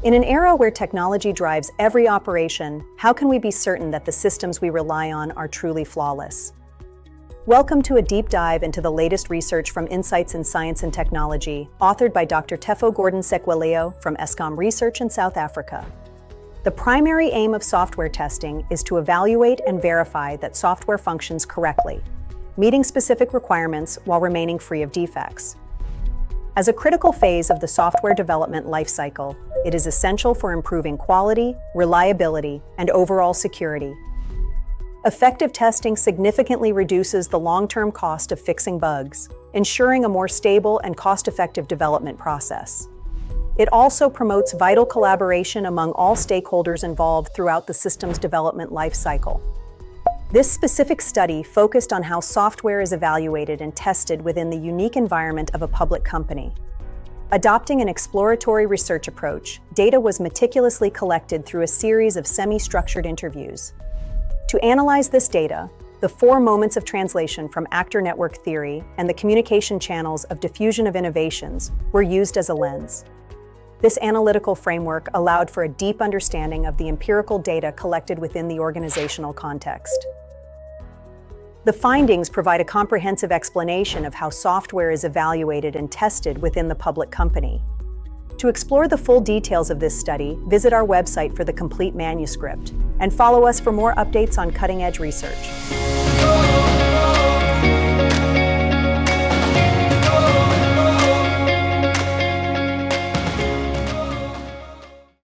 In an era where technology drives every operation, how can we be certain that the systems we rely on are truly flawless? Welcome to a deep dive into the latest research from Insights in Science and Technology, authored by Dr. Tefo Gordon-Sekwaleo from Eskom Research in South Africa. The primary aim of software testing is to evaluate and verify that software functions correctly, meeting specific requirements while remaining free of defects. As a critical phase of the software development lifecycle, it is essential for improving quality, reliability, and overall security. Effective testing significantly reduces the long-term cost of fixing bugs, ensuring a more stable and cost-effective development process. It also promotes vital collaboration among all stakeholders involved throughout the system's development lifecycle. This specific study focused on how software is evaluated and tested within the unique environment of a public company. Adopting an exploratory research approach, data was meticulously collected through a series of semi-structured interviews. To analyze this data, the 4 moments of translation from actor network theory and the communication channels of diffusion of innovations were used as a lens. This analytical framework allowed for a deep understanding of the empirical data collected within the organizational context. The findings provide a comprehensive explanation of how software is evaluated and tested within the public company. To explore the full details of this study, visit our website for the complete manuscript, and follow us for more updates on cutting-edge research.